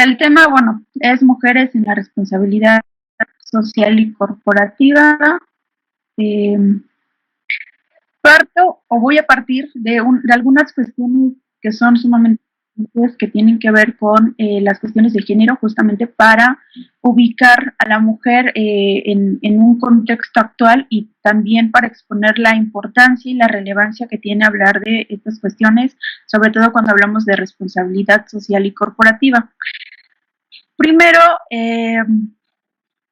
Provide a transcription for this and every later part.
el tema, bueno, es mujeres en la responsabilidad social y corporativa. Eh, Parto o voy a partir de algunas cuestiones que son sumamente que tienen que ver con las cuestiones de género, justamente para ubicar a la mujer en un contexto actual y también para exponer la importancia y la relevancia que tiene hablar de estas cuestiones, sobre todo cuando hablamos de responsabilidad social y corporativa. Primero,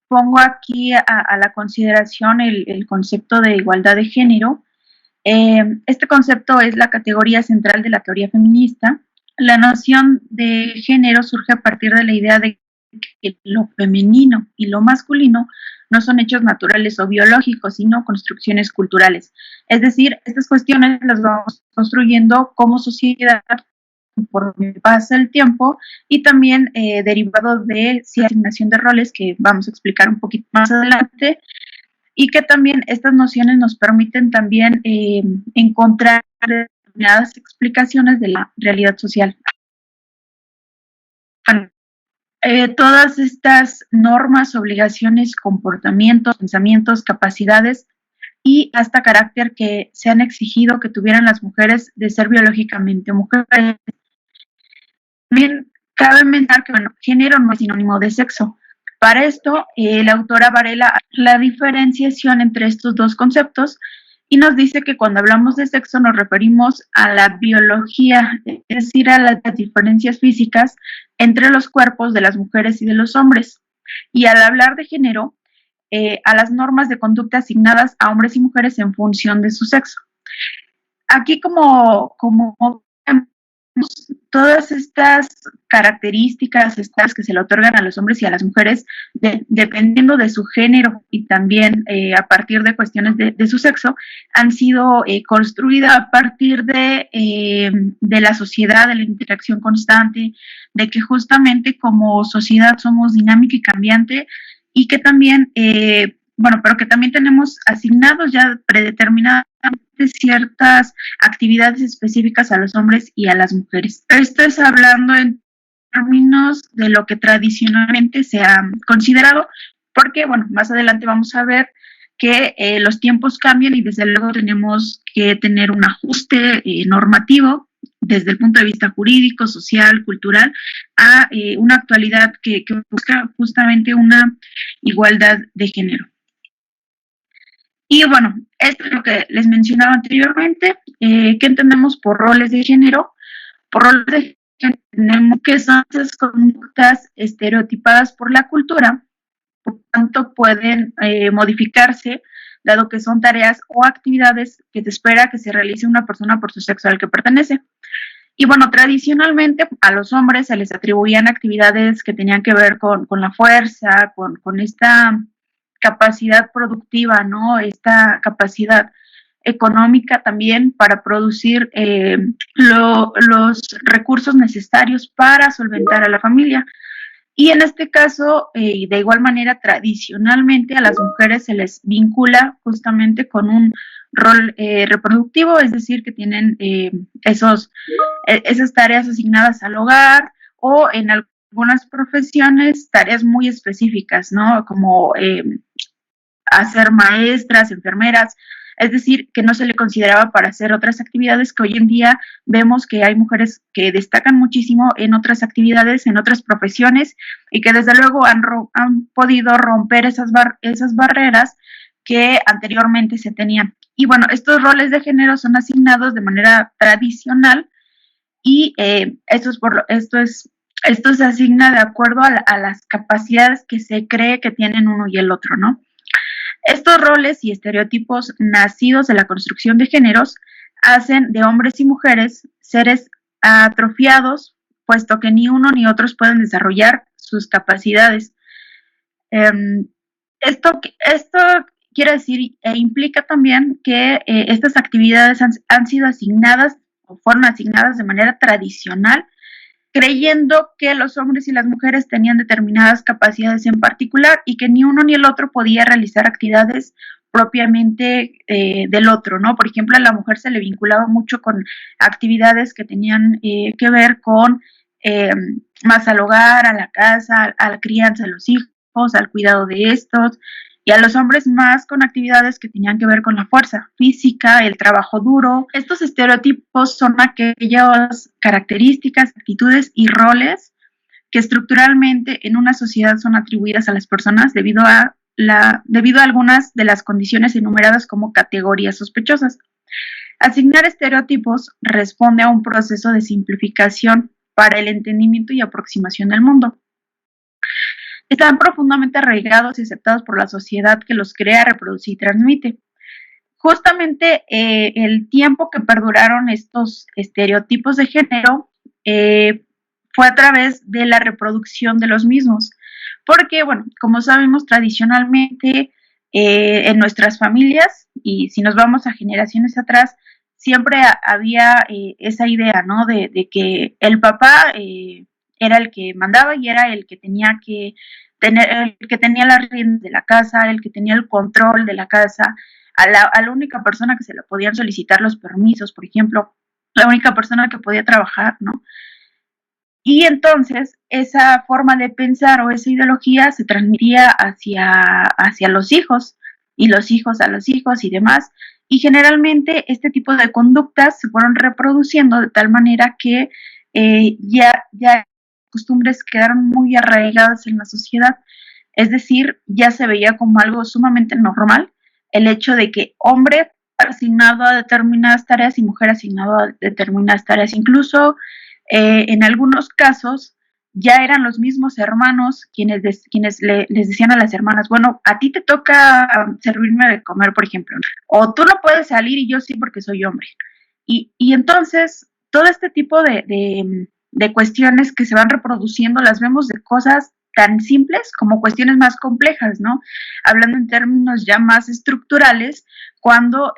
pongo aquí a la consideración el concepto de igualdad de género. Este concepto es la categoría central de la teoría feminista. La noción de género surge a partir de la idea de que lo femenino y lo masculino no son hechos naturales o biológicos, sino construcciones culturales. Es decir, estas cuestiones las vamos construyendo como sociedad conforme pasa el tiempo y también derivado de cierta asignación de roles que vamos a explicar un poquito más adelante, y que también estas nociones nos permiten también encontrar determinadas explicaciones de la realidad social. Bueno, todas estas normas, obligaciones, comportamientos, pensamientos, capacidades y hasta carácter que se han exigido que tuvieran las mujeres de ser biológicamente mujeres. También cabe mencionar que, bueno, género no es sinónimo de sexo. Para esto, la autora Varela la diferenciación entre estos dos conceptos y nos dice que cuando hablamos de sexo nos referimos a la biología, es decir, a las diferencias físicas entre los cuerpos de las mujeres y de los hombres. Y al hablar de género, a las normas de conducta asignadas a hombres y mujeres en función de su sexo. Aquí como todas estas características estas que se le otorgan a los hombres y a las mujeres dependiendo de su género y también a partir de cuestiones de su sexo, han sido construidas a partir de la sociedad, de la interacción constante, de que justamente como sociedad somos dinámica y cambiante y que también, bueno, pero que también tenemos asignados ya predeterminadas ciertas actividades específicas a los hombres y a las mujeres. Esto es hablando en términos de lo que tradicionalmente se ha considerado, porque, bueno, más adelante vamos a ver que los tiempos cambian y desde luego tenemos que tener un ajuste normativo desde el punto de vista jurídico, social, cultural, a una actualidad que busca justamente una igualdad de género. Y bueno, esto es lo que les mencionaba anteriormente. ¿Qué entendemos por roles de género? Por roles de género tenemos que son esas conductas estereotipadas por la cultura, por tanto pueden modificarse, dado que son tareas o actividades que se espera que se realice una persona por su sexo al que pertenece. Y bueno, tradicionalmente a los hombres se les atribuían actividades que tenían que ver con la fuerza, con esta capacidad productiva, ¿no? Esta capacidad económica también para producir los recursos necesarios para solventar a la familia. Y en este caso, de igual manera, tradicionalmente a las mujeres se les vincula justamente con un rol reproductivo, es decir, que tienen esas tareas asignadas al hogar o en algunas profesiones tareas muy específicas, ¿no? Como hacer maestras, enfermeras, es decir, que no se le consideraba para hacer otras actividades que hoy en día vemos que hay mujeres que destacan muchísimo en otras actividades, en otras profesiones y que desde luego han podido romper esas barreras que anteriormente se tenían. Y bueno, estos roles de género son asignados de manera tradicional y esto se asigna de acuerdo a las capacidades que se cree que tienen uno y el otro, ¿no? Estos roles y estereotipos nacidos de la construcción de géneros hacen de hombres y mujeres seres atrofiados, puesto que ni uno ni otros pueden desarrollar sus capacidades. Esto quiere decir e implica también que estas actividades han sido asignadas o fueron asignadas de manera tradicional, creyendo que los hombres y las mujeres tenían determinadas capacidades en particular y que ni uno ni el otro podía realizar actividades propiamente del otro, ¿no? Por ejemplo, a la mujer se le vinculaba mucho con actividades que tenían que ver con eh, más al hogar, a la casa, a la crianza de los hijos, al cuidado de estos, y a los hombres más con actividades que tenían que ver con la fuerza física, el trabajo duro. Estos estereotipos son aquellas características, actitudes y roles que estructuralmente en una sociedad son atribuidas a las personas debido a algunas de las condiciones enumeradas como categorías sospechosas. Asignar estereotipos responde a un proceso de simplificación para el entendimiento y aproximación del mundo. Están profundamente arraigados y aceptados por la sociedad que los crea, reproduce y transmite. Justamente el tiempo que perduraron estos estereotipos de género fue a través de la reproducción de los mismos. Porque, bueno, como sabemos, tradicionalmente en nuestras familias, y si nos vamos a generaciones atrás, siempre había esa idea, ¿no? De que el papá era el que mandaba y era el que tenía que tener, el que tenía las riendas de la casa, el que tenía el control de la casa, a la única persona que se le podían solicitar los permisos, por ejemplo, la única persona que podía trabajar, ¿no? Y entonces esa forma de pensar o esa ideología se transmitía hacia los hijos y los hijos a los hijos y demás. Y generalmente este tipo de conductas se fueron reproduciendo de tal manera que ya costumbres quedaron muy arraigadas en la sociedad. Es decir, ya se veía como algo sumamente normal el hecho de que hombre asignado a determinadas tareas y mujer asignado a determinadas tareas. Incluso en algunos casos ya eran los mismos hermanos quienes les decían a las hermanas, bueno, a ti te toca servirme de comer, por ejemplo, o tú no puedes salir y yo sí porque soy hombre. Y entonces, todo este tipo de cuestiones que se van reproduciendo las vemos de cosas tan simples como cuestiones más complejas, ¿no? Hablando en términos ya más estructurales, cuando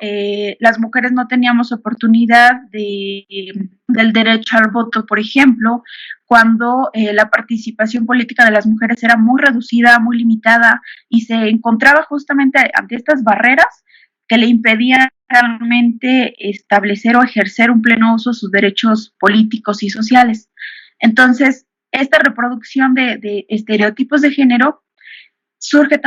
las mujeres no teníamos oportunidad del derecho al voto, por ejemplo, cuando la participación política de las mujeres era muy reducida, muy limitada, y se encontraba justamente ante estas barreras que le impedían realmente establecer o ejercer un pleno uso de sus derechos políticos y sociales. Entonces, esta reproducción de estereotipos de género surge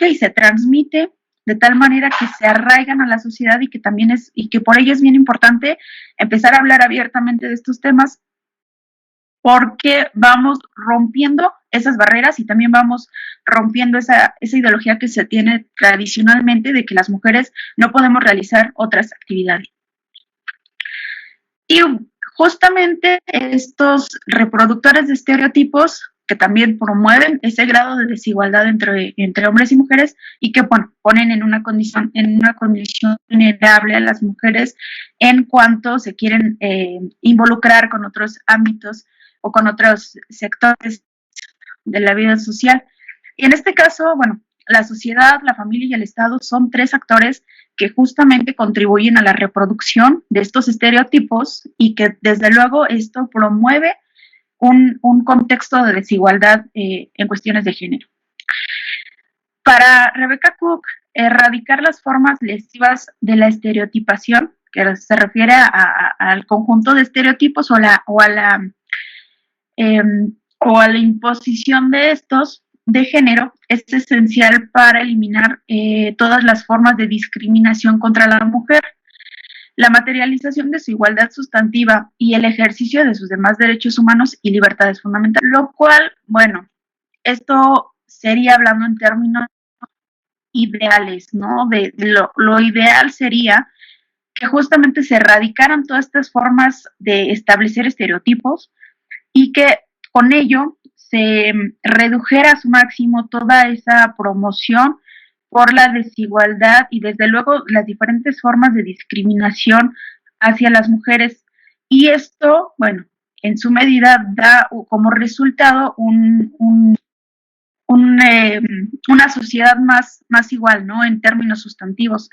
y se transmite de tal manera que se arraigan a la sociedad y que también y que por ello es bien importante empezar a hablar abiertamente de estos temas, porque vamos rompiendo esas barreras y también vamos rompiendo esa ideología que se tiene tradicionalmente de que las mujeres no podemos realizar otras actividades. Y justamente estos reproductores de estereotipos que también promueven ese grado de desigualdad entre hombres y mujeres y que bueno, ponen en una condición vulnerable a las mujeres en cuanto se quieren involucrar con otros ámbitos o con otros sectores de la vida social. Y en este caso, bueno, la sociedad, la familia y el Estado son tres actores que justamente contribuyen a la reproducción de estos estereotipos y que desde luego esto promueve un contexto de desigualdad en cuestiones de género. Para Rebecca Cook, erradicar las formas lesivas de la estereotipación, que se refiere al conjunto de estereotipos o a la imposición de estos de género, es esencial para eliminar todas las formas de discriminación contra la mujer, la materialización de su igualdad sustantiva y el ejercicio de sus demás derechos humanos y libertades fundamentales, lo cual, bueno, esto sería hablando en términos ideales, ¿no? Lo ideal sería que justamente se erradicaran todas estas formas de establecer estereotipos y que con ello se redujera a su máximo toda esa promoción por la desigualdad y desde luego las diferentes formas de discriminación hacia las mujeres. Y esto, bueno, en su medida da como resultado una sociedad más igual, ¿no? En términos sustantivos.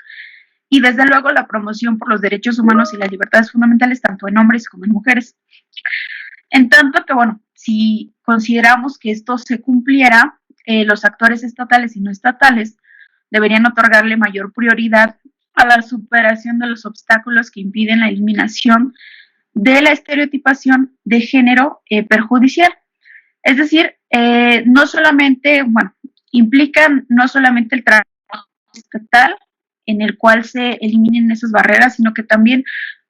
Y desde luego la promoción por los derechos humanos y las libertades fundamentales, tanto en hombres como en mujeres. En tanto que, bueno, si consideramos que esto se cumpliera, los actores estatales y no estatales deberían otorgarle mayor prioridad a la superación de los obstáculos que impiden la eliminación de la estereotipación de género perjudicial. Es decir, no solamente, bueno, implican no solamente el trabajo estatal en el cual se eliminen esas barreras, sino que también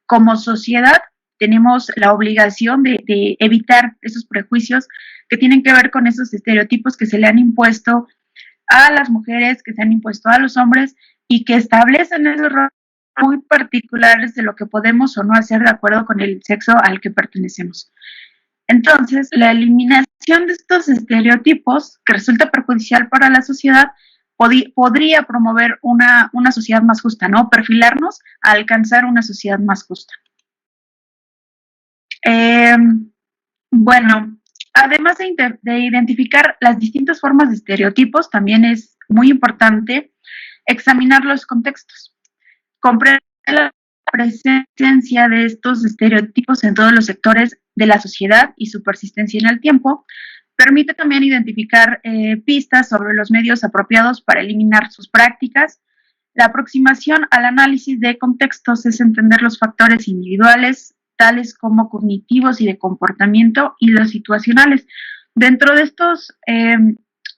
como sociedad tenemos la obligación de evitar esos prejuicios que tienen que ver con esos estereotipos que se le han impuesto a las mujeres, que se han impuesto a los hombres y que establecen esos roles muy particulares de lo que podemos o no hacer de acuerdo con el sexo al que pertenecemos. Entonces, la eliminación de estos estereotipos que resulta perjudicial para la sociedad podría promover una sociedad más justa, ¿no? Perfilarnos a alcanzar una sociedad más justa. Bueno, además de identificar las distintas formas de estereotipos, también es muy importante examinar los contextos, comprender la presencia de estos estereotipos en todos los sectores de la sociedad y su persistencia en el tiempo, permite también identificar pistas sobre los medios apropiados para eliminar sus prácticas. La aproximación al análisis de contextos es entender los factores individuales, tales como cognitivos y de comportamiento, y los situacionales. Dentro de estos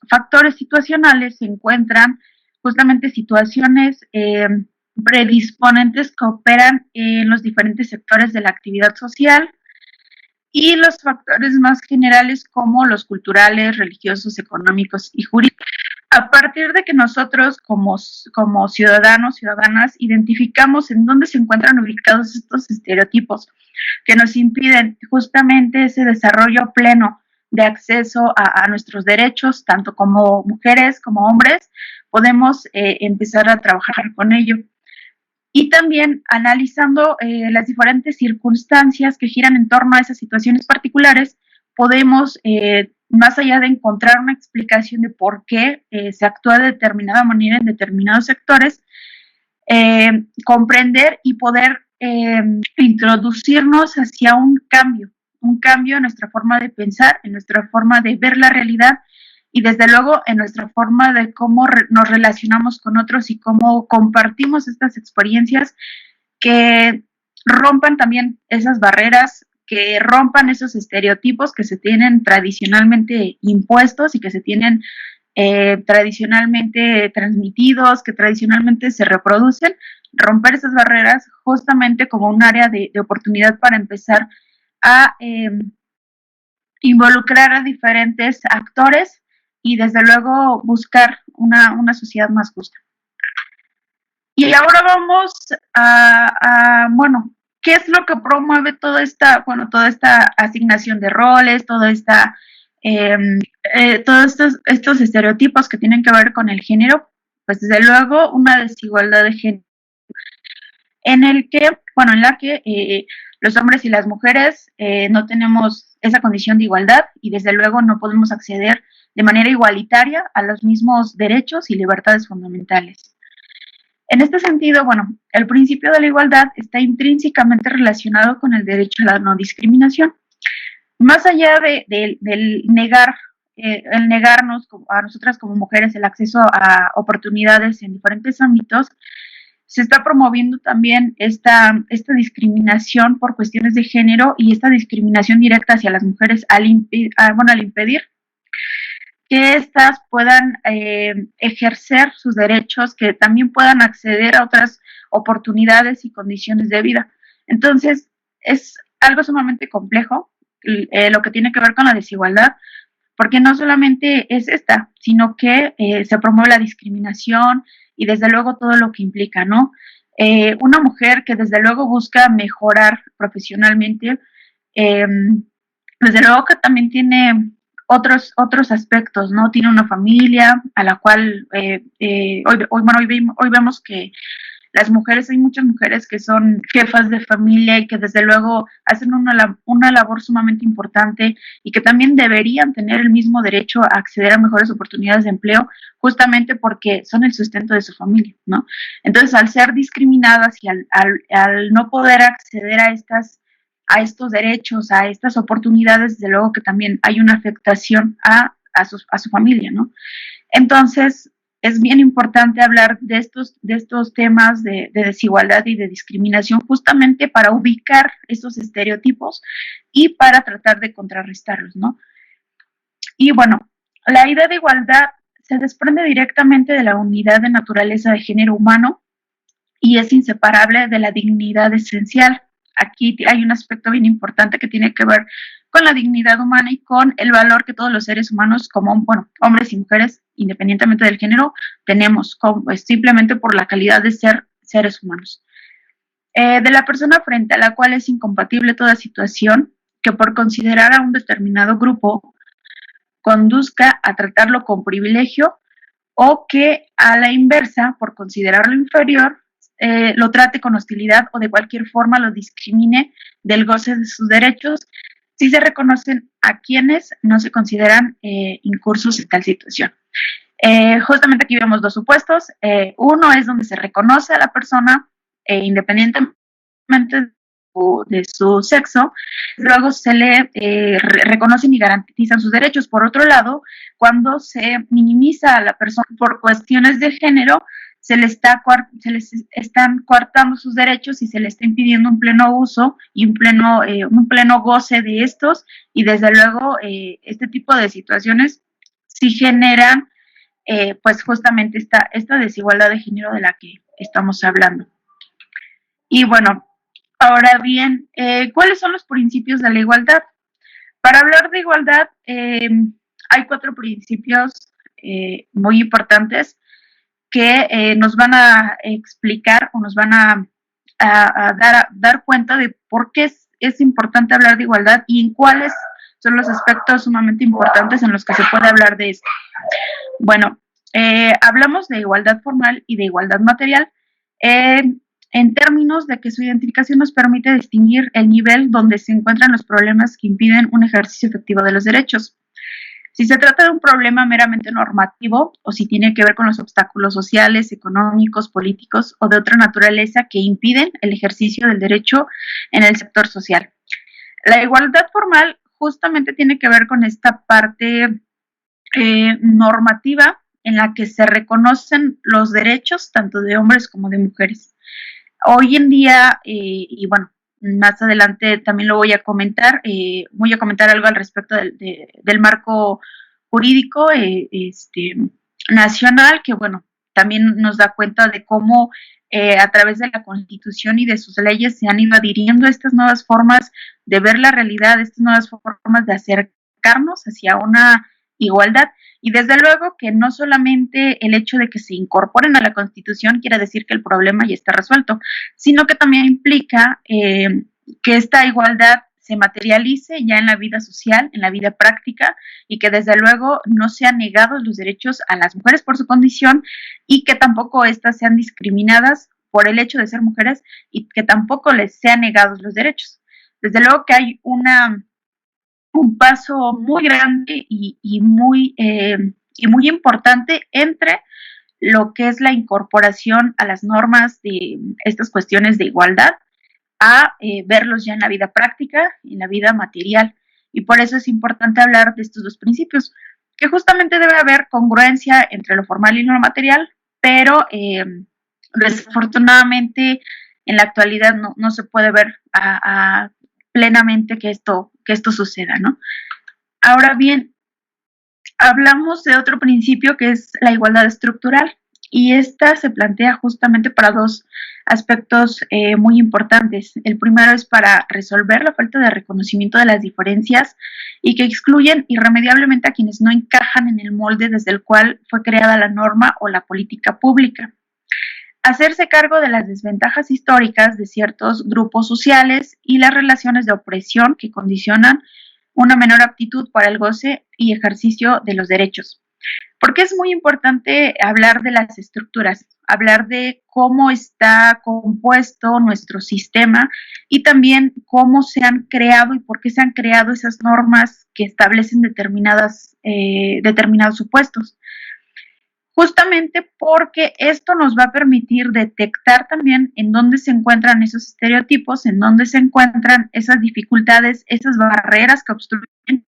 factores situacionales se encuentran justamente situaciones predisponentes que operan en los diferentes sectores de la actividad social, y los factores más generales como los culturales, religiosos, económicos y jurídicos. A partir de que nosotros como ciudadanos, ciudadanas, identificamos en dónde se encuentran ubicados estos estereotipos que nos impiden justamente ese desarrollo pleno de acceso a nuestros derechos, tanto como mujeres como hombres, podemos empezar a trabajar con ello. Y también analizando las diferentes circunstancias que giran en torno a esas situaciones particulares, podemos, más allá de encontrar una explicación de por qué se actúa de determinada manera en determinados sectores, comprender y poder introducirnos hacia un cambio en nuestra forma de pensar, en nuestra forma de ver la realidad, y desde luego en nuestra forma de cómo nos relacionamos con otros y cómo compartimos estas experiencias, que rompan también esas barreras, que rompan esos estereotipos que se tienen tradicionalmente impuestos y que se tienen tradicionalmente transmitidos, que tradicionalmente se reproducen, romper esas barreras justamente como un área de oportunidad para empezar a involucrar a diferentes actores y desde luego buscar una sociedad más justa. Y ahora vamos bueno, ¿qué es lo que promueve toda esta asignación de roles, todos estos estereotipos que tienen que ver con el género? Pues desde luego una desigualdad de género, en la que los hombres y las mujeres no tenemos esa condición de igualdad y desde luego no podemos acceder de manera igualitaria a los mismos derechos y libertades fundamentales. En este sentido, bueno, el principio de la igualdad está intrínsecamente relacionado con el derecho a la no discriminación. Más allá del negarnos a nosotras como mujeres el acceso a oportunidades en diferentes ámbitos, se está promoviendo también esta discriminación por cuestiones de género y esta discriminación directa hacia las mujeres al impedir que éstas puedan ejercer sus derechos, que también puedan acceder a otras oportunidades y condiciones de vida. Entonces, es algo sumamente complejo lo que tiene que ver con la desigualdad, porque no solamente es esta, sino que se promueve la discriminación y desde luego todo lo que implica, ¿no? Una mujer que desde luego busca mejorar profesionalmente, desde luego que también tiene otros aspectos, ¿no? Tiene una familia a la cual hoy vemos que las mujeres, hay muchas mujeres que son jefas de familia y que desde luego hacen una labor sumamente importante y que también deberían tener el mismo derecho a acceder a mejores oportunidades de empleo, justamente porque son el sustento de su familia, ¿no? Entonces, al ser discriminadas y al no poder acceder a estos derechos, a estas oportunidades, desde luego que también hay una afectación a su familia, ¿no? Entonces, es bien importante hablar de estos temas de desigualdad y de discriminación justamente para ubicar esos estereotipos y para tratar de contrarrestarlos, ¿no? Y bueno, la idea de igualdad se desprende directamente de la unidad de naturaleza de género humano y es inseparable de la dignidad esencial. Aquí hay un aspecto bien importante que tiene que ver con la dignidad humana y con el valor que todos los seres humanos, como bueno, hombres y mujeres, independientemente del género, tenemos simplemente por la calidad de ser seres humanos. De la persona frente a la cual es incompatible toda situación que por considerar a un determinado grupo conduzca a tratarlo con privilegio o que a la inversa, por considerarlo inferior, lo trate con hostilidad o de cualquier forma lo discrimine del goce de sus derechos, si se reconocen a quienes no se consideran incursos en tal situación. Justamente aquí vemos dos supuestos. Uno es donde se reconoce a la persona independientemente de su sexo, luego se le reconocen y garantizan sus derechos. Por otro lado, cuando se minimiza a la persona por cuestiones de género, se les están coartando sus derechos y se le está impidiendo un pleno uso y un pleno goce de estos, y desde luego este tipo de situaciones sí generan pues justamente esta desigualdad de género de la que estamos hablando. Y bueno, ahora bien, ¿cuáles son los principios de la igualdad? Para hablar de igualdad, hay 4 principios muy importantes que nos van a explicar o nos van a dar cuenta de por qué es importante hablar de igualdad y en cuáles son los aspectos sumamente importantes en los que se puede hablar de esto. Bueno, hablamos de igualdad formal y de igualdad material. En términos de que su identificación nos permite distinguir el nivel donde se encuentran los problemas que impiden un ejercicio efectivo de los derechos. Si se trata de un problema meramente normativo o si tiene que ver con los obstáculos sociales, económicos, políticos o de otra naturaleza que impiden el ejercicio del derecho en el sector social. La igualdad formal justamente tiene que ver con esta parte normativa en la que se reconocen los derechos tanto de hombres como de mujeres. Hoy en día, y bueno, más adelante también lo voy a comentar algo al respecto del marco jurídico nacional, que bueno, también nos da cuenta de cómo a través de la Constitución y de sus leyes se han ido adhiriendo estas nuevas formas de ver la realidad, estas nuevas formas de acercarnos hacia una igualdad. Y desde luego que no solamente el hecho de que se incorporen a la Constitución quiere decir que el problema ya está resuelto, sino que también implica que esta igualdad se materialice ya en la vida social, en la vida práctica, y que desde luego no sean negados los derechos a las mujeres por su condición y que tampoco éstas sean discriminadas por el hecho de ser mujeres y que tampoco les sean negados los derechos. Desde luego que hay un paso muy grande y muy importante entre lo que es la incorporación a las normas de estas cuestiones de igualdad a verlos ya en la vida práctica, en la vida material. Y por eso es importante hablar de estos dos principios, que justamente debe haber congruencia entre lo formal y lo material, pero desafortunadamente en la actualidad no se puede ver plenamente que esto suceda, ¿no? Ahora bien, hablamos de otro principio que es la igualdad estructural y esta se plantea justamente para dos aspectos muy importantes. El primero es para resolver la falta de reconocimiento de las diferencias y que excluyen irremediablemente a quienes no encajan en el molde desde el cual fue creada la norma o la política pública. Hacerse cargo de las desventajas históricas de ciertos grupos sociales y las relaciones de opresión que condicionan una menor aptitud para el goce y ejercicio de los derechos. Porque es muy importante hablar de las estructuras, hablar de cómo está compuesto nuestro sistema y también cómo se han creado y por qué se han creado esas normas que establecen determinados supuestos. Justamente porque esto nos va a permitir detectar también en dónde se encuentran esos estereotipos, en dónde se encuentran esas dificultades, esas barreras que obstruyen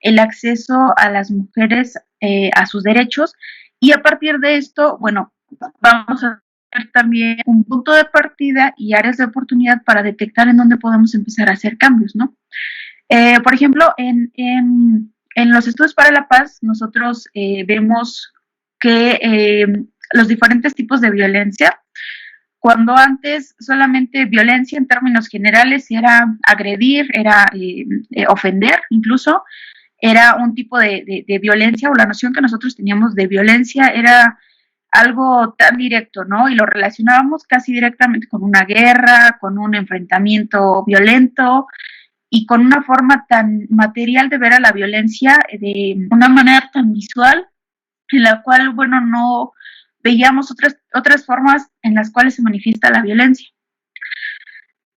el acceso a las mujeres a sus derechos Y a partir de esto, bueno, vamos a tener también un punto de partida y áreas de oportunidad para detectar en dónde podemos empezar a hacer cambios, ¿no? Por ejemplo, en los estudios para la paz, nosotros vemos que los diferentes tipos de violencia, cuando antes solamente violencia en términos generales era agredir, era ofender incluso, era un tipo de violencia, o la noción que nosotros teníamos de violencia era algo tan directo, ¿no? Y lo relacionábamos casi directamente con una guerra, con un enfrentamiento violento y con una forma tan material de ver a la violencia, de una manera tan visual, en la cual, bueno, no veíamos otras formas en las cuales se manifiesta la violencia.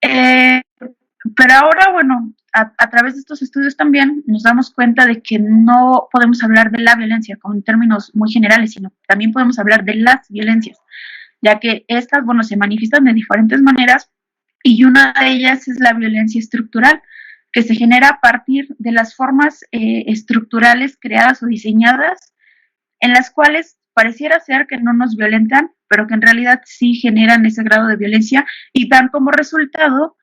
Eh, pero ahora, bueno, a través de estos estudios también nos damos cuenta de que no podemos hablar de la violencia con términos muy generales, sino que también podemos hablar de las violencias, ya que estas, bueno, se manifiestan de diferentes maneras y una de ellas es la violencia estructural, que se genera a partir de las formas estructurales creadas o diseñadas en las cuales pareciera ser que no nos violentan, pero que en realidad sí generan ese grado de violencia y dan como resultado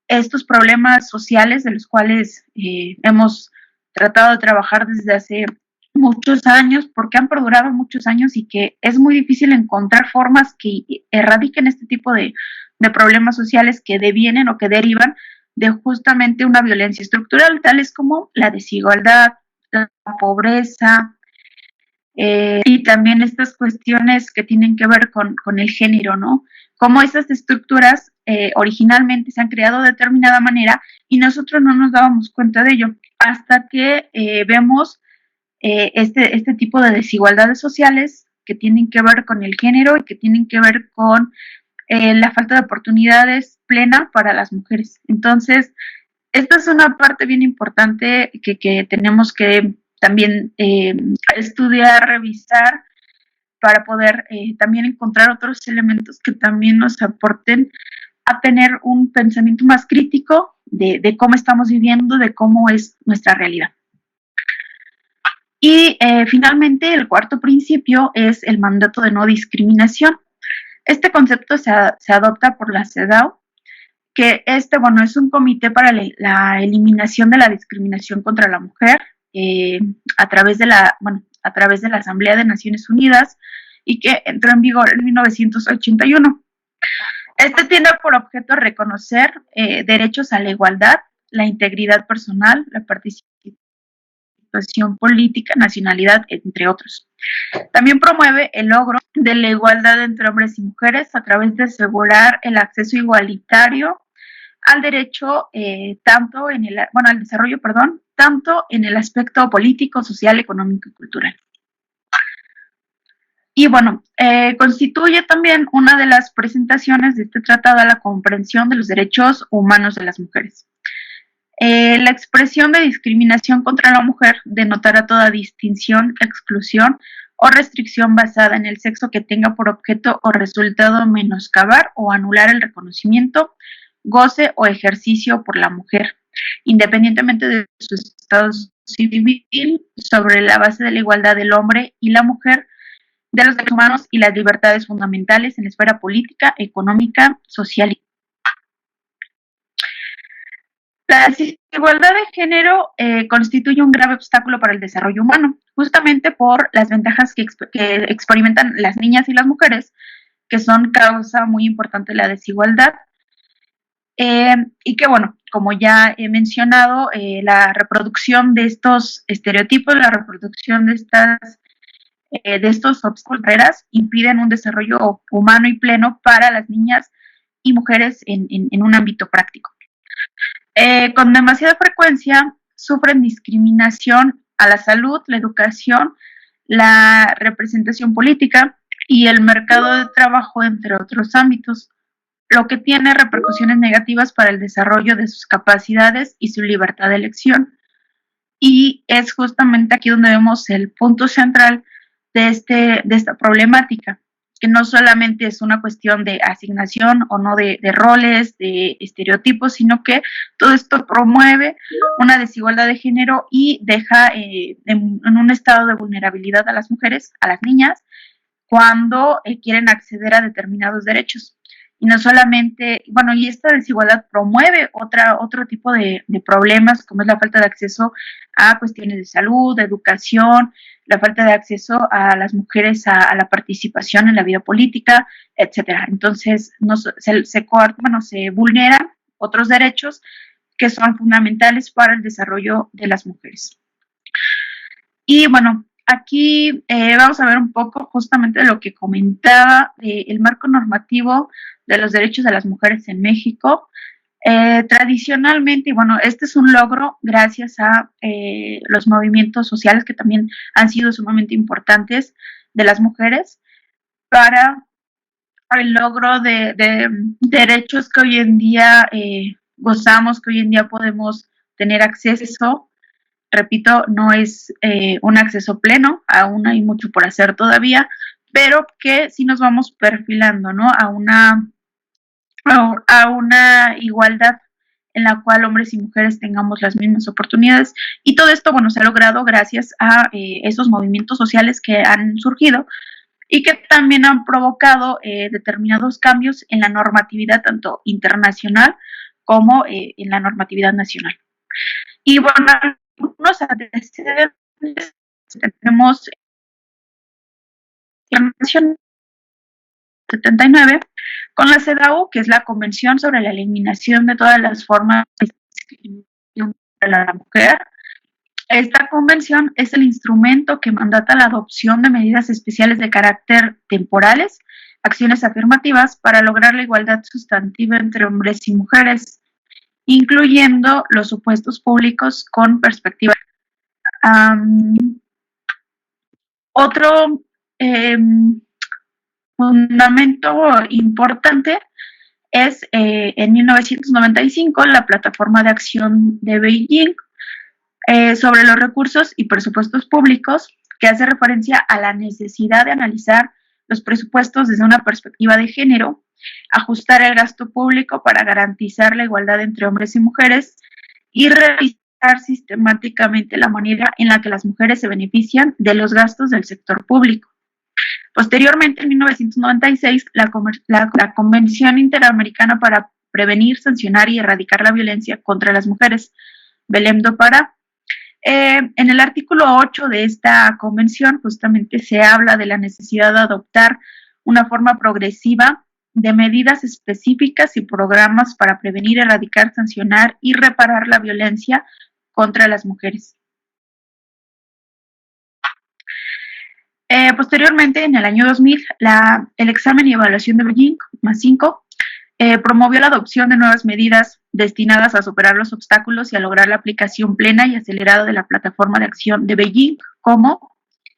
estos problemas sociales de los cuales hemos tratado de trabajar desde hace muchos años, porque han perdurado muchos años y que es muy difícil encontrar formas que erradiquen este tipo de problemas sociales que devienen o que derivan de justamente una violencia estructural, tales como la desigualdad, la pobreza, y también estas cuestiones que tienen que ver con el género, ¿no? Cómo esas estructuras originalmente se han creado de determinada manera y nosotros no nos dábamos cuenta de ello hasta que vemos este tipo de desigualdades sociales que tienen que ver con el género y que tienen que ver con la falta de oportunidades plena para las mujeres. Entonces, esta es una parte bien importante que tenemos que también estudiar, revisar, para poder también encontrar otros elementos que también nos aporten a tener un pensamiento más crítico de cómo estamos viviendo, de cómo es nuestra realidad. Y finalmente, el cuarto principio es el mandato de no discriminación. Este concepto se adopta por la CEDAW, que bueno, es un comité para la eliminación de la discriminación contra la mujer a través de la Asamblea de Naciones Unidas y que entró en vigor en 1981. Este tiene por objeto reconocer derechos a la igualdad, la integridad personal, la participación política, nacionalidad, entre otros. También promueve el logro de la igualdad entre hombres y mujeres a través de asegurar el acceso igualitario al derecho, al desarrollo, tanto en el aspecto político, social, económico y cultural. Y bueno, constituye también una de las presentaciones de este tratado a la comprensión de los derechos humanos de las mujeres. La expresión de discriminación contra la mujer denotará toda distinción, exclusión o restricción basada en el sexo que tenga por objeto o resultado menoscabar o anular el reconocimiento, goce o ejercicio por la mujer, independientemente de su estado civil, sobre la base de la igualdad del hombre y la mujer, de los derechos humanos y las libertades fundamentales en la esfera política, económica, social y la desigualdad de género constituye un grave obstáculo para el desarrollo humano, justamente por las ventajas que experimentan las niñas y las mujeres, que son causa muy importante de la desigualdad. Y que, bueno, como ya he mencionado, la reproducción de estos estereotipos, la reproducción de estos obstáculos impiden un desarrollo humano y pleno para las niñas y mujeres en un ámbito práctico. Con demasiada frecuencia sufren discriminación a la salud, la educación, la representación política y el mercado de trabajo, entre otros ámbitos, lo que tiene repercusiones negativas para el desarrollo de sus capacidades y su libertad de elección. Y es justamente aquí donde vemos el punto central de esta problemática. que no solamente es una cuestión de asignación o no de roles, de estereotipos, sino que todo esto promueve una desigualdad de género y deja en un estado de vulnerabilidad a las mujeres, a las niñas, cuando quieren acceder a determinados derechos. Y no solamente, bueno, y esta desigualdad promueve otro tipo de problemas, como es la falta de acceso a cuestiones de salud, de educación, la falta de acceso a las mujeres a la participación en la vida política, etcétera. Entonces, se vulneran otros derechos que son fundamentales para el desarrollo de las mujeres. Y bueno, aquí vamos a ver un poco justamente lo que comentaba el marco normativo de los derechos de las mujeres en México. Tradicionalmente, y bueno, este es un logro gracias a los movimientos sociales que también han sido sumamente importantes de las mujeres para el logro de derechos que hoy en día gozamos, que hoy en día podemos tener acceso. Repito, no es un acceso pleno, aún hay mucho por hacer todavía, pero que sí nos vamos perfilando, ¿no? A una igualdad en la cual hombres y mujeres tengamos las mismas oportunidades. Y todo esto, bueno, se ha logrado gracias a esos movimientos sociales que han surgido y que también han provocado determinados cambios en la normatividad tanto internacional como en la normatividad nacional. Y bueno, algunos antecedentes tenemos en la 79 con la CEDAW, que es la Convención sobre la Eliminación de todas las formas de discriminación de la mujer. Esta convención es el instrumento que mandata la adopción de medidas especiales de carácter temporales, acciones afirmativas para lograr la igualdad sustantiva entre hombres y mujeres, incluyendo los supuestos públicos con perspectiva. Otro fundamento importante es en 1995 la Plataforma de Acción de Beijing sobre los recursos y presupuestos públicos, que hace referencia a la necesidad de analizar los presupuestos desde una perspectiva de género, ajustar el gasto público para garantizar la igualdad entre hombres y mujeres y revisar sistemáticamente la manera en la que las mujeres se benefician de los gastos del sector público. Posteriormente, en 1996, la Convención Interamericana para Prevenir, Sancionar y Erradicar la Violencia contra las Mujeres, Belém do Pará. En el artículo 8 de esta convención justamente se habla de la necesidad de adoptar una forma progresiva de medidas específicas y programas para prevenir, erradicar, sancionar y reparar la violencia contra las mujeres. Posteriormente, en el año 2000, el examen y evaluación de Beijing, más 5, promovió la adopción de nuevas medidas destinadas a superar los obstáculos y a lograr la aplicación plena y acelerada de la plataforma de acción de Beijing, como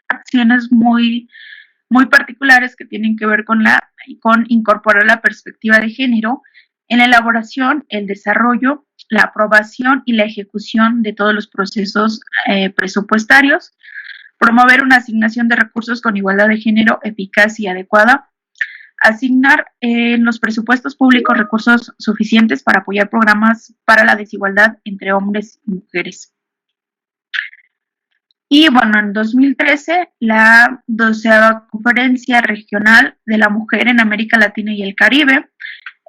acciones muy, muy particulares que tienen que ver con incorporar la perspectiva de género en la elaboración, el desarrollo, la aprobación y la ejecución de todos los procesos presupuestarios, promover una asignación de recursos con igualdad de género eficaz y adecuada, asignar en los presupuestos públicos recursos suficientes para apoyar programas para la desigualdad entre hombres y mujeres. Y bueno, en 2013, la 12ª Conferencia Regional de la Mujer en América Latina y el Caribe,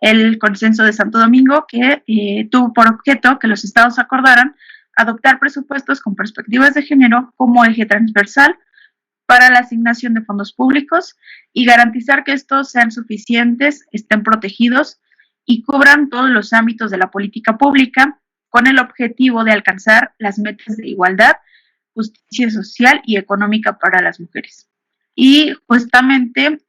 el Consenso de Santo Domingo, que tuvo por objeto que los estados acordaran adoptar presupuestos con perspectivas de género como eje transversal para la asignación de fondos públicos y garantizar que estos sean suficientes, estén protegidos y cubran todos los ámbitos de la política pública con el objetivo de alcanzar las metas de igualdad, justicia social y económica para las mujeres. Y justamente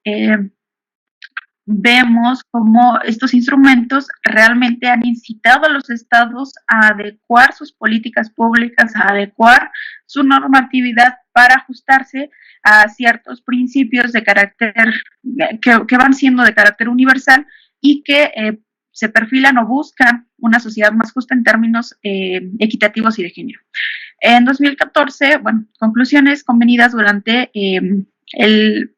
vemos cómo estos instrumentos realmente han incitado a los estados a adecuar sus políticas públicas, a adecuar su normatividad para ajustarse a ciertos principios de carácter que van siendo de carácter universal y que se perfilan o buscan una sociedad más justa en términos equitativos y de género. En 2014, bueno, conclusiones convenidas durante el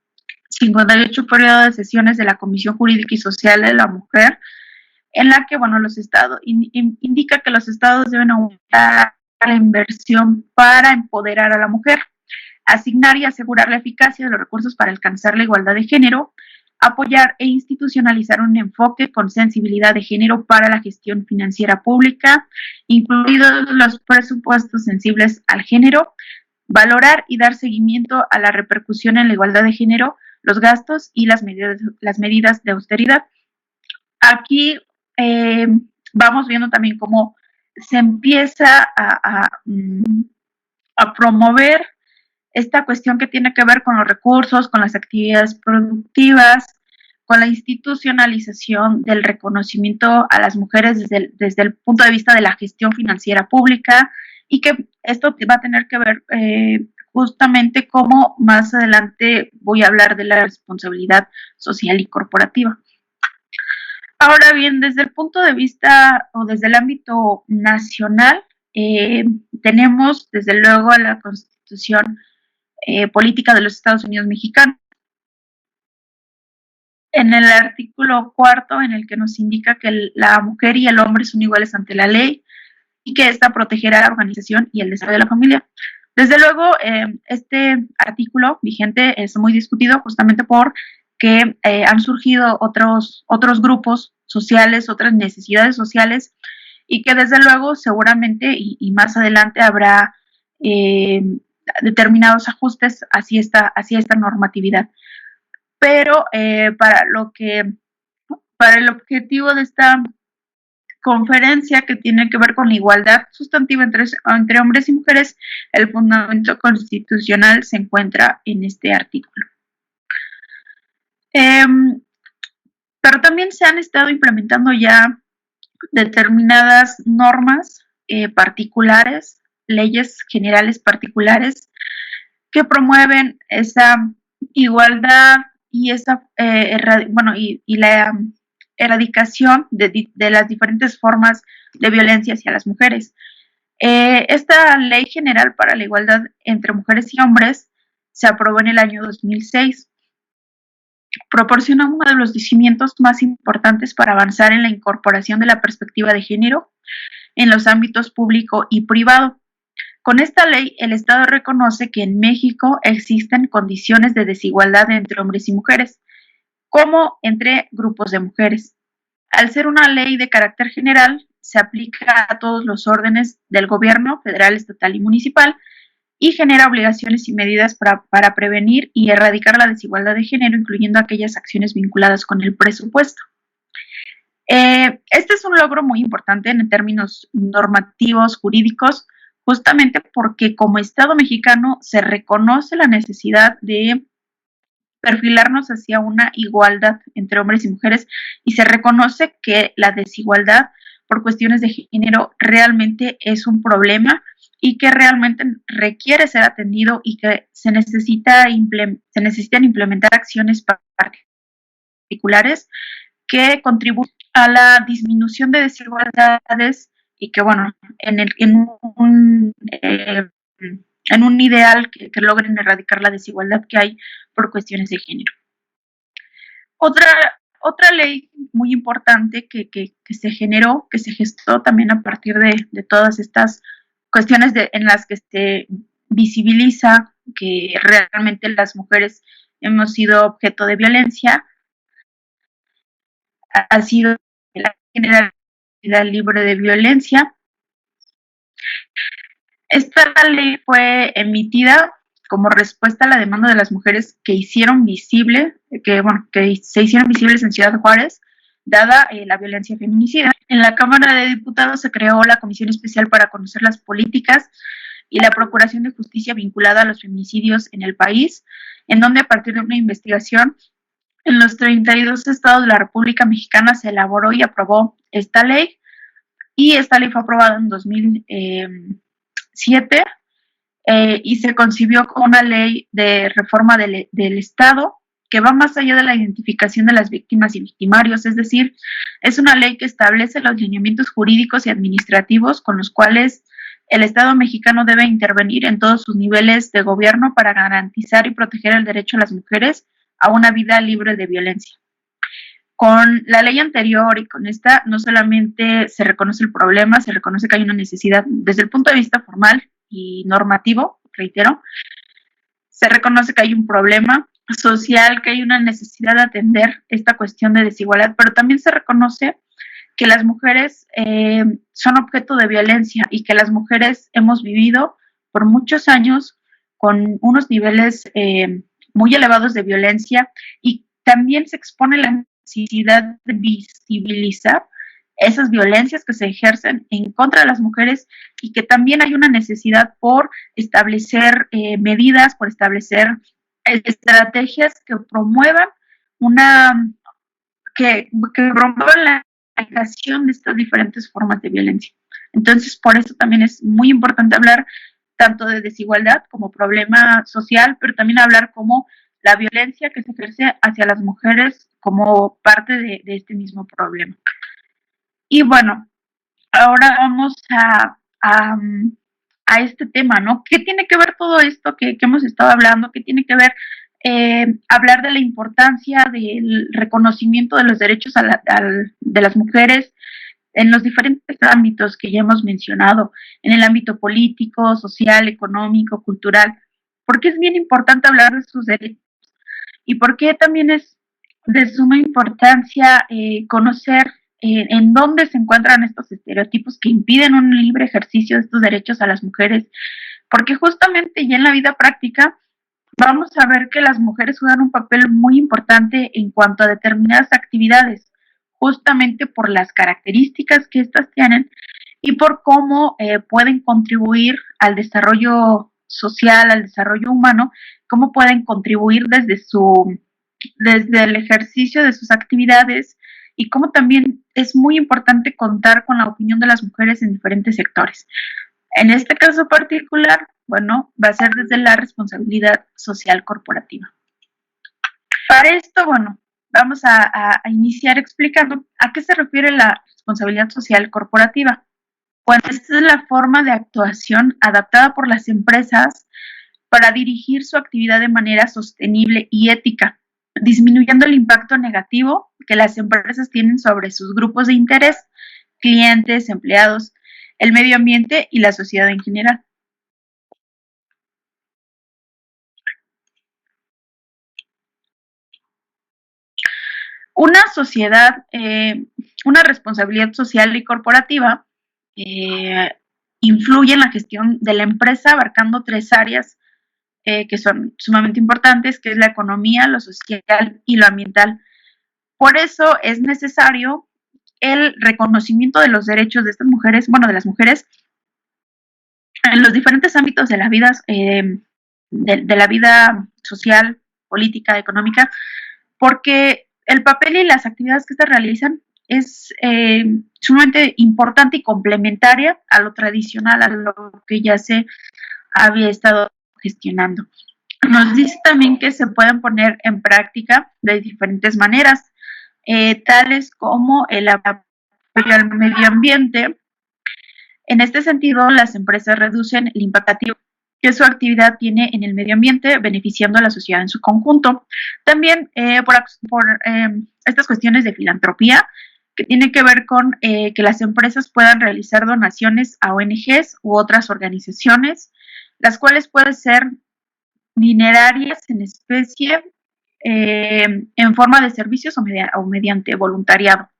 58 periodo de sesiones de la Comisión Jurídica y Social de la Mujer, en la que, bueno, los estados indica que los estados deben aumentar la inversión para empoderar a la mujer, asignar y asegurar la eficacia de los recursos para alcanzar la igualdad de género, apoyar e institucionalizar un enfoque con sensibilidad de género para la gestión financiera pública, incluidos los presupuestos sensibles al género, valorar y dar seguimiento a la repercusión en la igualdad de género, los gastos y las medidas de austeridad. Aquí vamos viendo también cómo se empieza a promover esta cuestión que tiene que ver con los recursos, con las actividades productivas, con la institucionalización del reconocimiento a las mujeres desde el punto de vista de la gestión financiera pública, y que esto va a tener que ver justamente como más adelante voy a hablar de la responsabilidad social y corporativa. Ahora bien, desde el punto de vista o desde el ámbito nacional, tenemos desde luego a la Constitución Política de los Estados Unidos Mexicanos, en el artículo 4, en el que nos indica que la mujer y el hombre son iguales ante la ley y que ésta protegerá la organización y el desarrollo de la familia. Desde luego, este artículo vigente es muy discutido justamente porque han surgido otros grupos sociales, otras necesidades sociales, y que desde luego seguramente y más adelante habrá determinados ajustes hacia esta normatividad. Pero para el objetivo de esta conferencia, que tiene que ver con la igualdad sustantiva entre hombres y mujeres, el fundamento constitucional se encuentra en este artículo. Pero también se han estado implementando ya determinadas normas particulares, leyes generales particulares, que promueven esa igualdad y la erradicación de las diferentes formas de violencia hacia las mujeres. Esta Ley General para la Igualdad entre Mujeres y Hombres se aprobó en el año 2006. Proporciona uno de los cimientos más importantes para avanzar en la incorporación de la perspectiva de género en los ámbitos público y privado. Con esta ley, el Estado reconoce que en México existen condiciones de desigualdad entre hombres y mujeres, como entre grupos de mujeres. Al ser una ley de carácter general, se aplica a todos los órdenes del gobierno federal, estatal y municipal, y genera obligaciones y medidas para prevenir y erradicar la desigualdad de género, incluyendo aquellas acciones vinculadas con el presupuesto. Este es un logro muy importante en términos normativos, jurídicos, justamente porque como Estado mexicano se reconoce la necesidad de perfilarnos hacia una igualdad entre hombres y mujeres, y se reconoce que la desigualdad por cuestiones de género realmente es un problema y que realmente requiere ser atendido, y que se necesitan implementar acciones particulares que contribuyan a la disminución de desigualdades, y que, bueno, en un ideal que logren erradicar la desigualdad que hay por cuestiones de género. Otra ley muy importante que se generó, que se gestó también a partir de todas estas cuestiones en las que se visibiliza que realmente las mujeres hemos sido objeto de violencia, ha sido la Generalidad Libre de Violencia. Esta ley fue emitida como respuesta a la demanda de las mujeres que se hicieron visibles en Ciudad Juárez, dada la violencia feminicida. En la Cámara de Diputados se creó la Comisión Especial para conocer las políticas y la procuración de justicia vinculada a los feminicidios en el país, en donde a partir de una investigación en los 32 estados de la República Mexicana se elaboró y aprobó esta ley, y esta ley fue aprobada en 2007 y se concibió como una ley de reforma del Estado que va más allá de la identificación de las víctimas y victimarios, es decir, es una ley que establece los lineamientos jurídicos y administrativos con los cuales el Estado mexicano debe intervenir en todos sus niveles de gobierno para garantizar y proteger el derecho a las mujeres a una vida libre de violencia. Con la ley anterior y con esta, no solamente se reconoce el problema, se reconoce que hay una necesidad desde el punto de vista formal y normativo, reitero, se reconoce que hay un problema social, que hay una necesidad de atender esta cuestión de desigualdad, pero también se reconoce que las mujeres son objeto de violencia y que las mujeres hemos vivido por muchos años con unos niveles muy elevados de violencia, y también se expone la necesidad de visibilizar esas violencias que se ejercen en contra de las mujeres, y que también hay una necesidad por establecer medidas, por establecer estrategias que promuevan una que promuevan la erradicación de estas diferentes formas de violencia. Entonces, por eso también es muy importante hablar tanto de desigualdad como problema social, pero también hablar como la violencia que se ejerce hacia las mujeres como parte de este mismo problema. Y bueno, ahora vamos a este tema, ¿no? ¿Qué tiene que ver todo esto que hemos estado hablando? ¿Qué tiene que ver hablar de la importancia del reconocimiento de los derechos de las mujeres en los diferentes ámbitos que ya hemos mencionado, en el ámbito político, social, económico, cultural? ¿Por qué es bien importante hablar de sus derechos? ¿Y por qué también es de suma importancia conocer en dónde se encuentran estos estereotipos que impiden un libre ejercicio de estos derechos a las mujeres? Porque justamente ya en la vida práctica vamos a ver que las mujeres juegan un papel muy importante en cuanto a determinadas actividades, justamente por las características que éstas tienen y por cómo pueden contribuir al desarrollo social, al desarrollo humano, cómo pueden contribuir desde el ejercicio de sus actividades, y cómo también es muy importante contar con la opinión de las mujeres en diferentes sectores. En este caso particular, bueno, va a ser desde la responsabilidad social corporativa. Para esto, bueno, vamos a iniciar explicando a qué se refiere la responsabilidad social corporativa. Bueno, esta es la forma de actuación adaptada por las empresas para dirigir su actividad de manera sostenible y ética, disminuyendo el impacto negativo que las empresas tienen sobre sus grupos de interés, clientes, empleados, el medio ambiente y la sociedad en general. Una sociedad, una responsabilidad social y corporativa influye en la gestión de la empresa, abarcando tres áreas que son sumamente importantes, que es la economía, lo social y lo ambiental. Por eso es necesario el reconocimiento de los derechos de estas mujeres, bueno, de las mujeres, en los diferentes ámbitos de la vida, de la vida social, política, económica, porque el papel y las actividades que se realizan es sumamente importante y complementaria a lo tradicional, a lo que ya se había estado gestionando. Nos dice también que se pueden poner en práctica de diferentes maneras, tales como el apoyo al medio ambiente. En este sentido, las empresas reducen el impacto negativo que su actividad tiene en el medio ambiente, beneficiando a la sociedad en su conjunto. También por estas cuestiones de filantropía, que tiene que ver con que las empresas puedan realizar donaciones a ONGs u otras organizaciones, las cuales pueden ser dinerarias en especie, en forma de servicios o mediante voluntariado.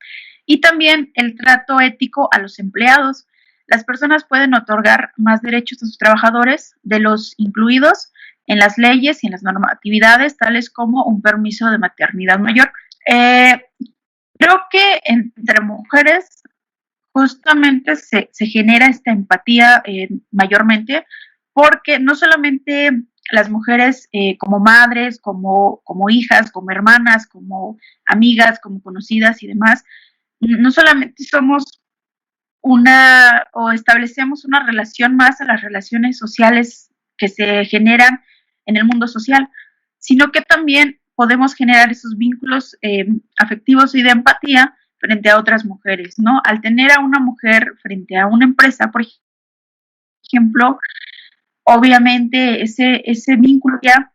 Y también el trato ético a los empleados. Las personas pueden otorgar más derechos a sus trabajadores de los incluidos en las leyes y en las normatividades, tales como un permiso de maternidad mayor. Creo que entre mujeres justamente se genera esta empatía mayormente, porque no solamente las mujeres como madres, como hijas, como hermanas, como amigas, como conocidas y demás, no solamente somos o establecemos una relación más a las relaciones sociales que se generan en el mundo social, sino que también podemos generar esos vínculos afectivos y de empatía frente a otras mujeres, ¿no? Al tener a una mujer frente a una empresa, por ejemplo, obviamente ese vínculo ya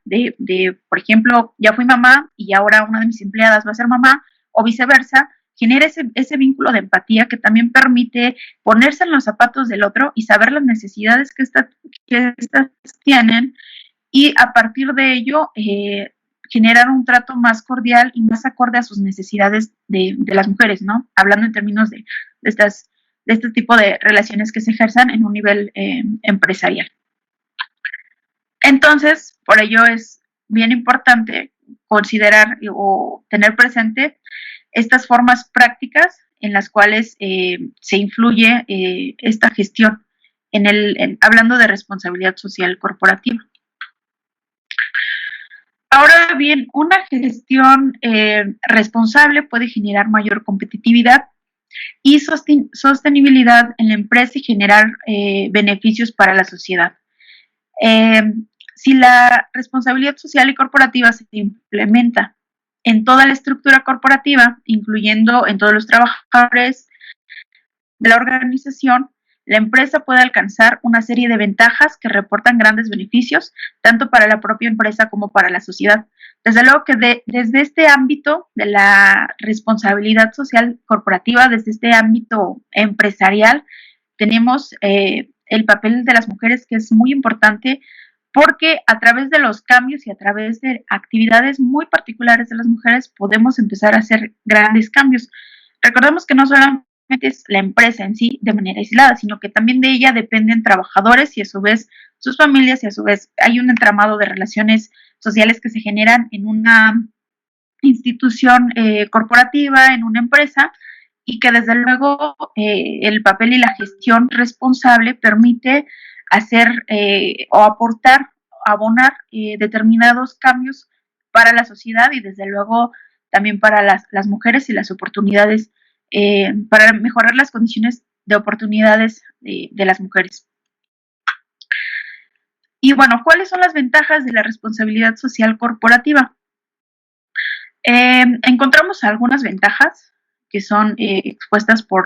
por ejemplo, ya fui mamá y ahora una de mis empleadas va a ser mamá, o viceversa, genera ese vínculo de empatía que también permite ponerse en los zapatos del otro y saber las necesidades que estas tienen, y a partir de ello generar un trato más cordial y más acorde a sus necesidades de las mujeres, ¿no? Hablando en términos de este tipo de relaciones que se ejerzan en un nivel empresarial. Entonces, por ello es bien importante considerar o tener presente estas formas prácticas en las cuales se influye esta gestión, hablando de responsabilidad social corporativa. Ahora bien, una gestión responsable puede generar mayor competitividad y sostenibilidad en la empresa y generar beneficios para la sociedad. Eh, si la responsabilidad social y corporativa se implementa en toda la estructura corporativa, incluyendo en todos los trabajadores de la organización, la empresa puede alcanzar una serie de ventajas que reportan grandes beneficios, tanto para la propia empresa como para la sociedad. Desde luego que desde este ámbito de la responsabilidad social corporativa, desde este ámbito empresarial, tenemos el papel de las mujeres, que es muy importante, porque a través de los cambios y a través de actividades muy particulares de las mujeres podemos empezar a hacer grandes cambios. Recordemos que no solamente es la empresa en sí de manera aislada, sino que también de ella dependen trabajadores y a su vez sus familias, y a su vez hay un entramado de relaciones sociales que se generan en una institución corporativa, en una empresa, y que desde luego el papel y la gestión responsable permite hacer o aportar, abonar determinados cambios para la sociedad y desde luego también para las mujeres y las oportunidades, para mejorar las condiciones de oportunidades de las mujeres. Y bueno, ¿cuáles son las ventajas de la responsabilidad social corporativa? Encontramos algunas ventajas que son expuestas por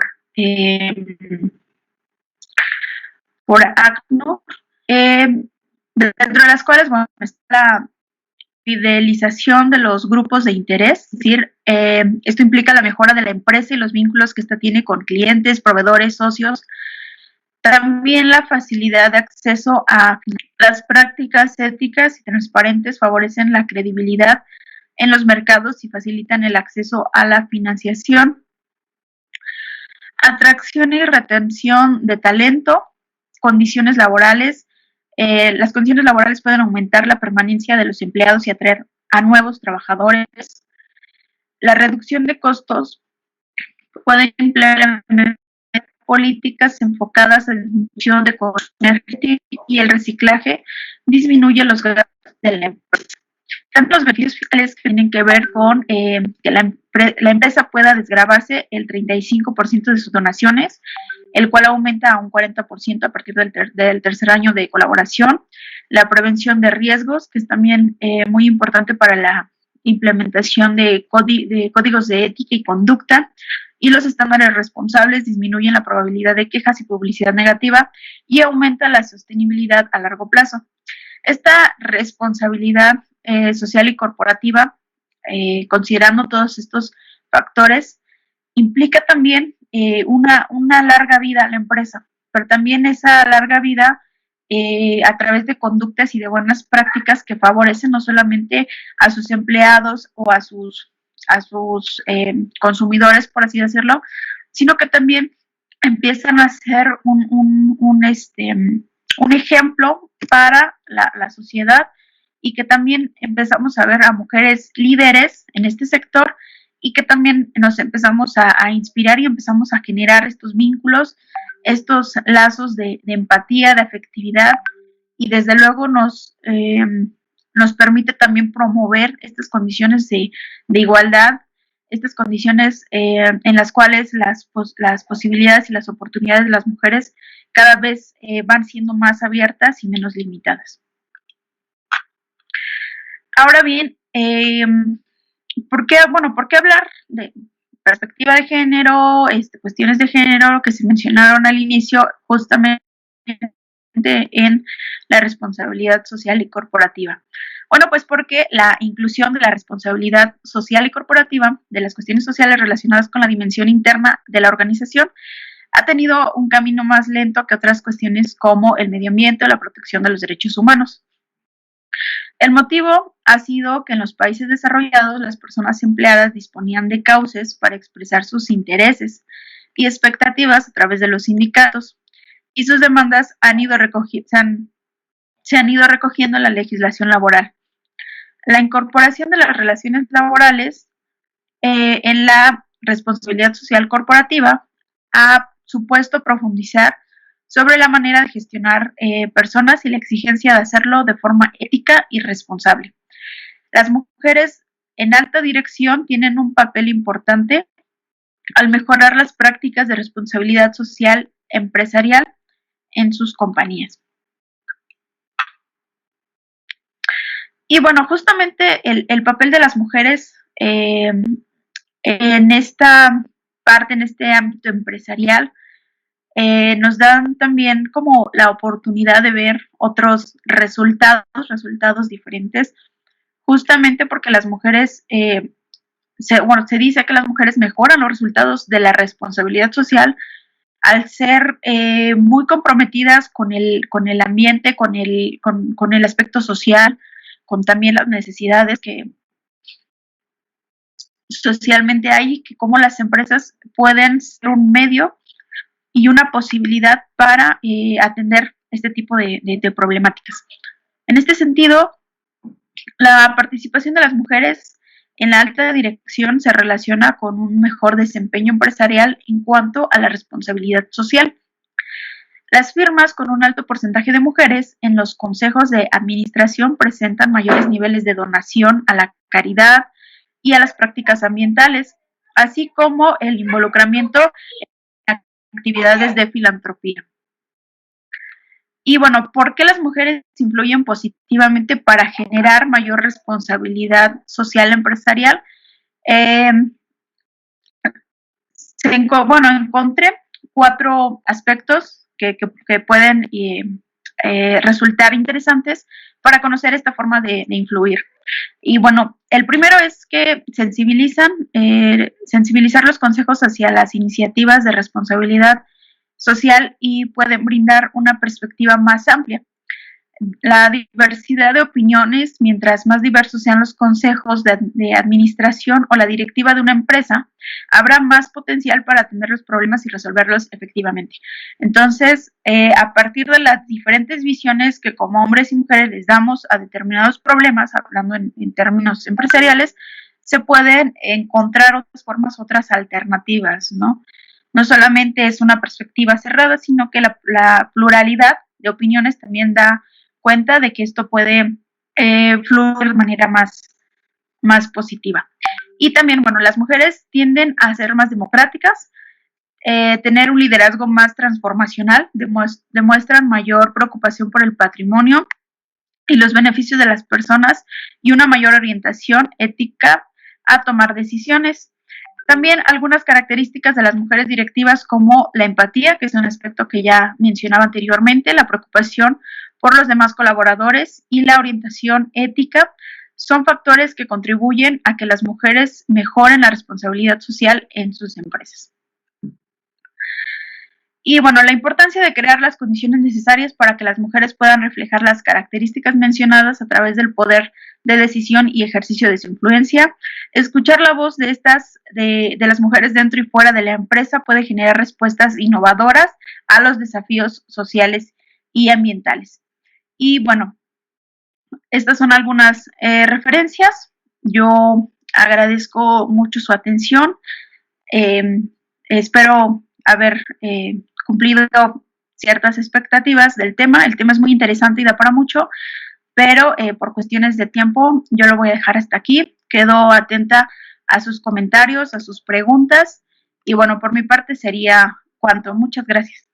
ACNUR, dentro de las cuales, bueno, está la fidelización de los grupos de interés, es decir, esto implica la mejora de la empresa y los vínculos que ésta tiene con clientes, proveedores, socios. También la facilidad de acceso a las prácticas éticas y transparentes favorecen la credibilidad en los mercados y facilitan el acceso a la financiación. Atracción y retención de talento, condiciones laborales. Las condiciones laborales pueden aumentar la permanencia de los empleados y atraer a nuevos trabajadores. La reducción de costos puede implementar políticas enfocadas en la reducción de costos energéticos y el reciclaje disminuye los gastos de la empresa. Tanto los beneficios fiscales que tienen que ver con que la empresa pueda desgravarse el 35% de sus donaciones, el cual aumenta a un 40% a partir del tercer año de colaboración. La prevención de riesgos, que es también muy importante para la implementación de códigos de ética y conducta, y los estándares responsables disminuyen la probabilidad de quejas y publicidad negativa y aumenta la sostenibilidad a largo plazo. Esta responsabilidad social y corporativa, considerando todos estos factores, implica también una larga vida a la empresa, pero también esa larga vida a través de conductas y de buenas prácticas que favorecen no solamente a sus empleados o a sus consumidores, por así decirlo, sino que también empiezan a ser un ejemplo para la sociedad, y que también empezamos a ver a mujeres líderes en este sector y que también nos empezamos a inspirar y empezamos a generar estos vínculos, estos lazos de empatía, de afectividad, y desde luego nos permite también promover estas condiciones de igualdad, estas condiciones en las cuales las posibilidades y las oportunidades de las mujeres cada vez van siendo más abiertas y menos limitadas. Ahora bien, ¿por qué hablar de perspectiva de género, cuestiones de género que se mencionaron al inicio? Justamente en la responsabilidad social y corporativa? Bueno, pues porque la inclusión de la responsabilidad social y corporativa de las cuestiones sociales relacionadas con la dimensión interna de la organización ha tenido un camino más lento que otras cuestiones como el medio ambiente o la protección de los derechos humanos. El motivo ha sido que en los países desarrollados las personas empleadas disponían de cauces para expresar sus intereses y expectativas a través de los sindicatos, y sus demandas se han ido recogiendo en la legislación laboral. La incorporación de las relaciones laborales en la responsabilidad social corporativa ha supuesto profundizar sobre la manera de gestionar personas y la exigencia de hacerlo de forma ética y responsable. Las mujeres en alta dirección tienen un papel importante al mejorar las prácticas de responsabilidad social empresarial en sus compañías. Y bueno, justamente el papel de las mujeres en esta parte, en este ámbito empresarial, nos dan también como la oportunidad de ver otros resultados diferentes, justamente porque las mujeres, se dice que las mujeres mejoran los resultados de la responsabilidad social al ser muy comprometidas con el ambiente, con el aspecto social, con también las necesidades que socialmente hay, que cómo las empresas pueden ser un medio y una posibilidad para atender este tipo de problemáticas. En este sentido, la participación de las mujeres en la alta dirección se relaciona con un mejor desempeño empresarial en cuanto a la responsabilidad social. Las firmas con un alto porcentaje de mujeres en los consejos de administración presentan mayores niveles de donación a la caridad y a las prácticas ambientales, así como el involucramiento en actividades de filantropía. Y bueno, ¿por qué las mujeres influyen positivamente para generar mayor responsabilidad social empresarial? Encontré 4 aspectos que pueden resultar interesantes para conocer esta forma de influir. Y bueno, el primero es que sensibilizar los consejos hacia las iniciativas de responsabilidad social y pueden brindar una perspectiva más amplia. La diversidad de opiniones, mientras más diversos sean los consejos de administración o la directiva de una empresa, habrá más potencial para atender los problemas y resolverlos efectivamente. Entonces, a partir de las diferentes visiones que como hombres y mujeres les damos a determinados problemas, hablando en términos empresariales, se pueden encontrar otras formas, otras alternativas, ¿no? No solamente es una perspectiva cerrada, sino que la pluralidad de opiniones también da cuenta de que esto puede fluir de manera más positiva. Y también, bueno, las mujeres tienden a ser más democráticas, tener un liderazgo más transformacional, demuestran mayor preocupación por el patrimonio y los beneficios de las personas y una mayor orientación ética a tomar decisiones. También algunas características de las mujeres directivas como la empatía, que es un aspecto que ya mencionaba anteriormente, la preocupación por los demás colaboradores y la orientación ética son factores que contribuyen a que las mujeres mejoren la responsabilidad social en sus empresas. Y bueno, la importancia de crear las condiciones necesarias para que las mujeres puedan reflejar las características mencionadas a través del poder de decisión y ejercicio de su influencia. Escuchar la voz de las mujeres dentro y fuera de la empresa puede generar respuestas innovadoras a los desafíos sociales y ambientales. Y bueno, estas son algunas referencias. Yo agradezco mucho su atención. Espero haber cumplido ciertas expectativas del tema. El tema es muy interesante y da para mucho, pero por cuestiones de tiempo yo lo voy a dejar hasta aquí. Quedo atenta a sus comentarios, a sus preguntas y bueno, por mi parte sería cuanto. Muchas gracias.